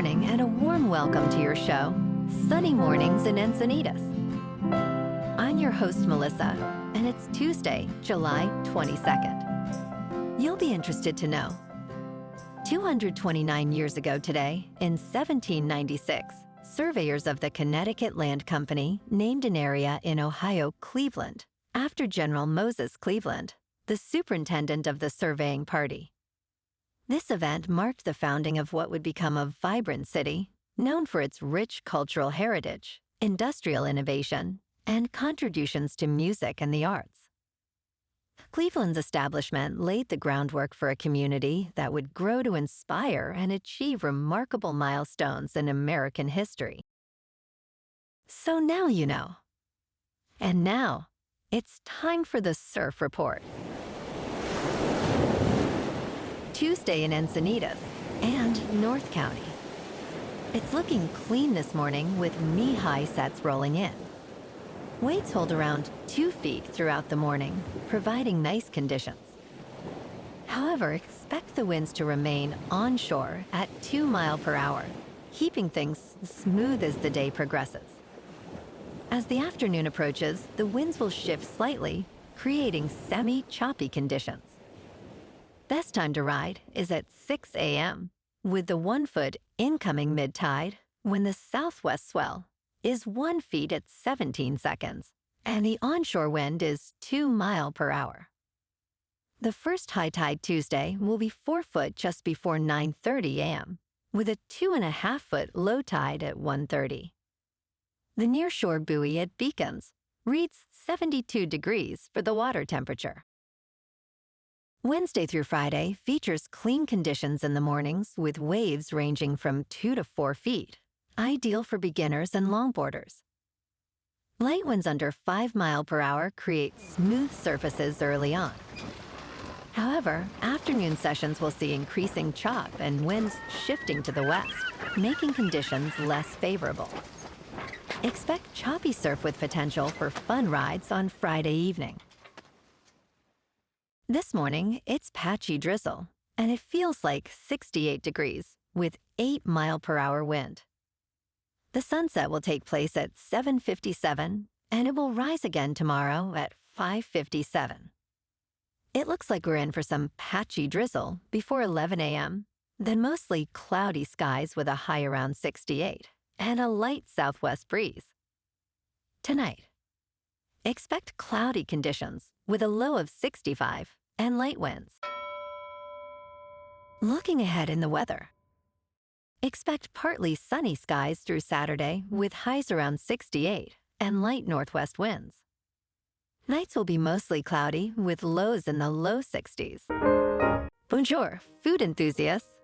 morning and a warm welcome to your show, Sunny Mornings in Encinitas. I'm your host, Melissa, and it's Tuesday, July 22nd. You'll be interested to know 229 years ago today, in 1796, surveyors of the Connecticut Land Company named an area in Ohio Cleveland after General Moses Cleveland, the superintendent of the surveying party. This event marked the founding of what would become a vibrant city, known for its rich cultural heritage, industrial innovation, and contributions to music and the arts. Cleveland's establishment laid the groundwork for a community that would grow to inspire and achieve remarkable milestones in American history. So now you know. And now, it's time for the Surf Report. Tuesday in Encinitas and North County. It's looking clean this morning with knee-high sets rolling in. Waves hold around 2 feet throughout the morning, providing nice conditions. However, expect the winds to remain onshore at 2 miles per hour, keeping things smooth as the day progresses. As the afternoon approaches, the winds will shift slightly, creating semi-choppy conditions. Best time to ride is at 6 a.m., with the 1 foot incoming mid-tide when the southwest swell is 1 foot at 17 seconds, and the onshore wind is 2 miles per hour. The first high tide Tuesday will be 4 foot just before 9:30 a.m., with a 2.5 foot low tide at 1:30. The nearshore buoy at Beacons reads 72 degrees for the water temperature. Wednesday through Friday features clean conditions in the mornings with waves ranging from 2 to 4 feet, ideal for beginners and longboarders. Light winds under 5 miles per hour create smooth surfaces early on. However, afternoon sessions will see increasing chop and winds shifting to the west, making conditions less favorable. Expect choppy surf with potential for fun rides on Friday evening. This morning, it's patchy drizzle, and it feels like 68 degrees with 8 miles per hour wind. The sunset will take place at 7:57, and it will rise again tomorrow at 5:57. It looks like we're in for some patchy drizzle before 11 a.m., then mostly cloudy skies with a high around 68 and a light southwest breeze. Tonight, expect cloudy conditions with a low of 65 and light winds. Looking ahead in the weather, expect partly sunny skies through Saturday with highs around 68 and light northwest winds. Nights will be mostly cloudy with lows in the low 60s. Bonjour, food enthusiasts.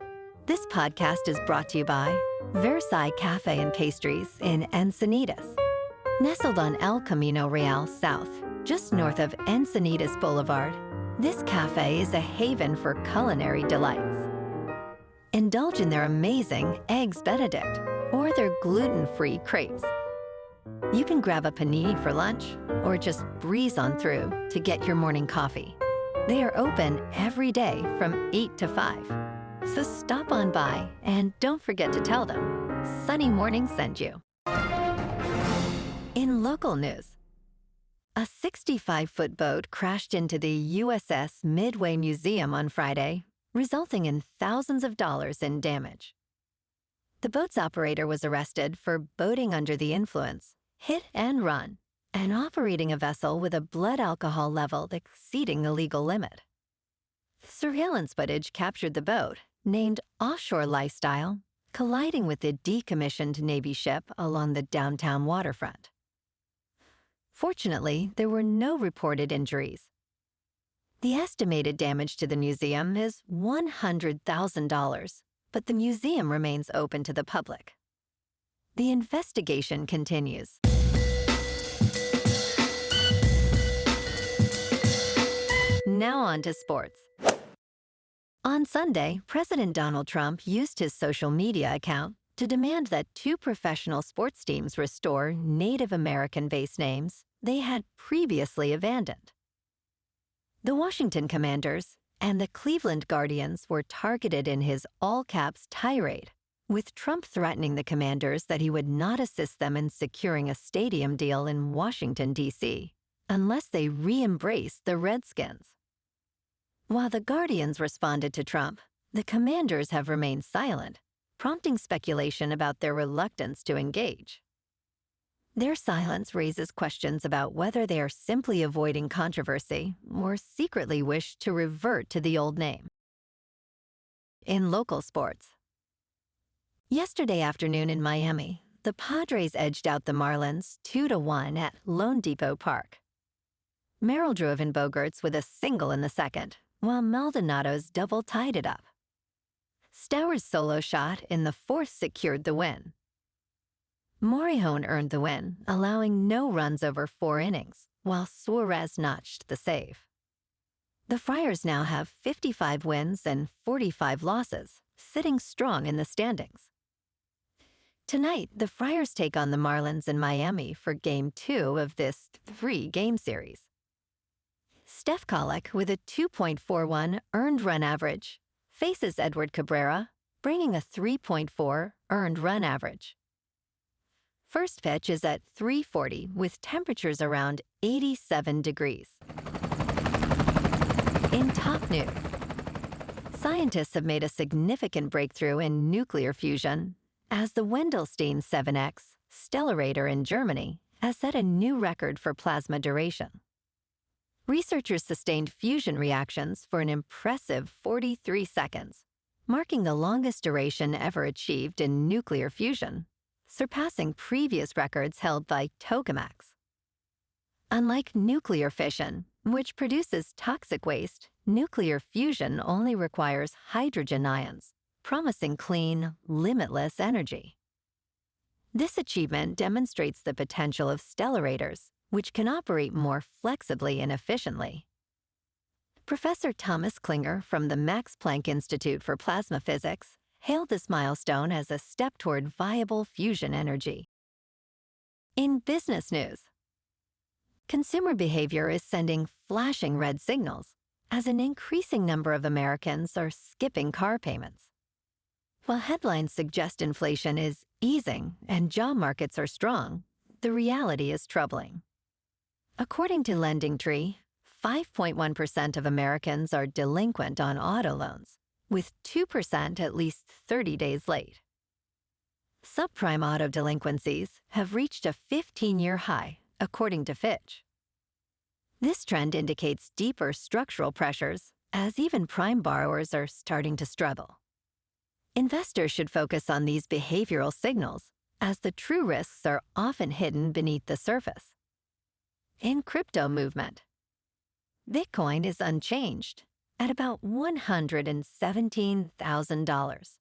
This podcast is brought to you by Versailles Cafe and Pastries in Encinitas. Nestled on El Camino Real South, just north of Encinitas Boulevard, this cafe is a haven for culinary delights. Indulge in their amazing Eggs Benedict or their gluten-free crepes. You can grab a panini for lunch or just breeze on through to get your morning coffee. They are open every day from 8 to 5. So stop on by and don't forget to tell them Sunny Morning sent you. In local news, a 65-foot boat crashed into the USS Midway Museum on Friday, resulting in thousands of dollars in damage. The boat's operator was arrested for boating under the influence, hit and run, and operating a vessel with a blood alcohol level exceeding the legal limit. Surveillance footage captured the boat, named Offshore Lifestyle, colliding with the decommissioned Navy ship along the downtown waterfront. Fortunately, there were no reported injuries. The estimated damage to the museum is $100,000, but the museum remains open to the public. The investigation continues. Now on to sports. On Sunday, President Donald Trump used his social media account to demand that 2 professional sports teams restore Native American base names they had previously abandoned. The Washington Commanders and the Cleveland Guardians were targeted in his all-caps tirade, with Trump threatening the Commanders that he would not assist them in securing a stadium deal in Washington, D.C., unless they re-embrace the Redskins. While the Guardians responded to Trump, the Commanders have remained silent, prompting speculation about their reluctance to engage. Their silence raises questions about whether they are simply avoiding controversy or secretly wish to revert to the old name. In local sports. Yesterday afternoon in Miami, the Padres edged out the Marlins 2-1 at loanDepot Park. Merrill drove in Bogaerts with a single in the second, while Maldonado's double tied it up. Stauer's solo shot in the fourth secured the win. Morejon earned the win, allowing no runs over 4 innings, while Suarez notched the save. The Friars now have 55 wins and 45 losses, sitting strong in the standings. Tonight, the Friars take on the Marlins in Miami for Game 2 of this 3-game series. Stephen Kolek, with a 2.41 earned run average, faces Edward Cabrera, bringing a 3.4 earned run average. First pitch is at 3:40 with temperatures around 87 degrees. In top news, scientists have made a significant breakthrough in nuclear fusion as the Wendelstein 7X stellarator in Germany has set a new record for plasma duration. Researchers sustained fusion reactions for an impressive 43 seconds, marking the longest duration ever achieved in nuclear fusion, surpassing previous records held by tokamaks. Unlike nuclear fission, which produces toxic waste, nuclear fusion only requires hydrogen ions, promising clean, limitless energy. This achievement demonstrates the potential of stellarators, which can operate more flexibly and efficiently. Professor Thomas Klinger from the Max Planck Institute for Plasma Physics hailed this milestone as a step toward viable fusion energy. In business news, consumer behavior is sending flashing red signals as an increasing number of Americans are skipping car payments. While headlines suggest inflation is easing and job markets are strong, the reality is troubling. According to LendingTree, 5.1% of Americans are delinquent on auto loans, with 2% at least 30 days late. Subprime auto delinquencies have reached a 15-year high, according to Fitch. This trend indicates deeper structural pressures, as even prime borrowers are starting to struggle. Investors should focus on these behavioral signals, as the true risks are often hidden beneath the surface. In crypto movement, Bitcoin is unchanged at about $117,000.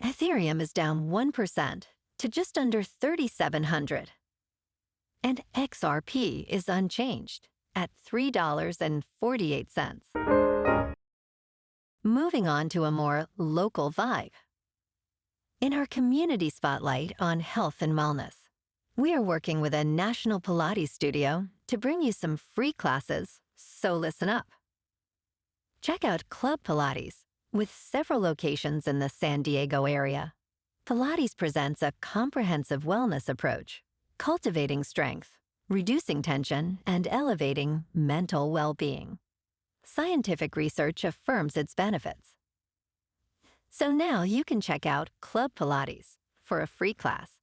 Ethereum is down 1% to just under $3,700. And XRP is unchanged at $3.48. Moving on to a more local vibe. In our community spotlight on health and wellness, we are working with a national Pilates studio to bring you some free classes, so listen up. Check out Club Pilates, with several locations in the San Diego area. Pilates presents a comprehensive wellness approach, cultivating strength, reducing tension, and elevating mental well-being. Scientific research affirms its benefits. So now you can check out Club Pilates for a free class,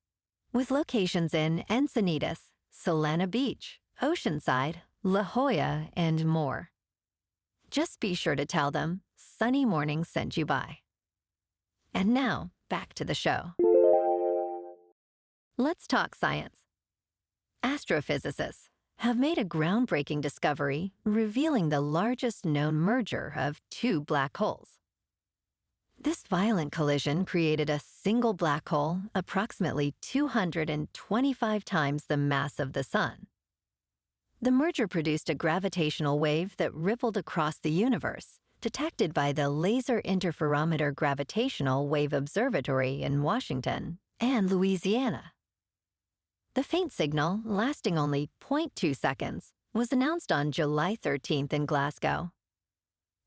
with locations in Encinitas, Solana Beach, Oceanside, La Jolla, and more. Just be sure to tell them Sunny Morning sent you by. And now, back to the show. Let's talk science. Astrophysicists have made a groundbreaking discovery revealing the largest known merger of 2 black holes. This violent collision created a single black hole approximately 225 times the mass of the Sun. The merger produced a gravitational wave that rippled across the universe, detected by the Laser Interferometer Gravitational Wave Observatory in Washington and Louisiana. The faint signal, lasting only 0.2 seconds, was announced on July 13th in Glasgow.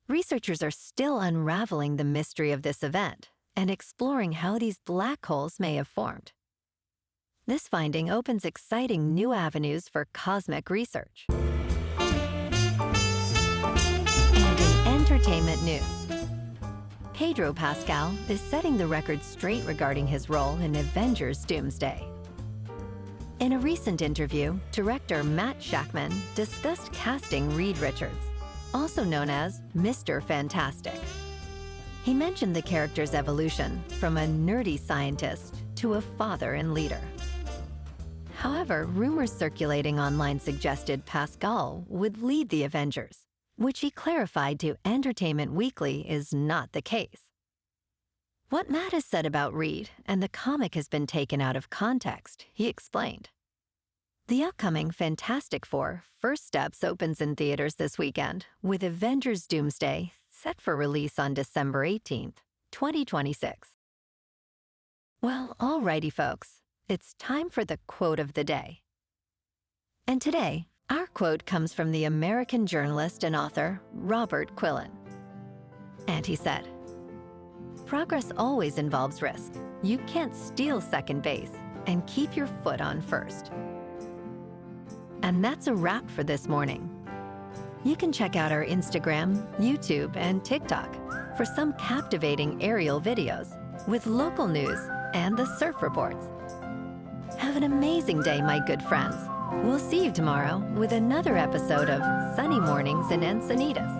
Researchers are still unraveling the mystery of this event and exploring how these black holes may have formed. This finding opens exciting new avenues for cosmic research. And in entertainment news, Pedro Pascal is setting the record straight regarding his role in Avengers Doomsday. In a recent interview, director Matt Shakman discussed casting Reed Richards, also known as Mr. Fantastic. He mentioned the character's evolution from a nerdy scientist to a father and leader. However, rumors circulating online suggested Pascal would lead the Avengers, which he clarified to Entertainment Weekly is not the case. What Matt has said about Reed and the comic has been taken out of context, he explained. The upcoming Fantastic Four First Steps opens in theaters this weekend, with Avengers Doomsday set for release on December 18th, 2026. Well, alrighty folks, it's time for the quote of the day. And today, our quote comes from the American journalist and author Robert Quillen. And he said, "Progress always involves risk. You can't steal second base and keep your foot on first." And that's a wrap for this morning. You can check out our Instagram, YouTube, and TikTok for some captivating aerial videos with local news and the surf reports. Have an amazing day, my good friends. We'll see you tomorrow with another episode of Sunny Mornings in Encinitas.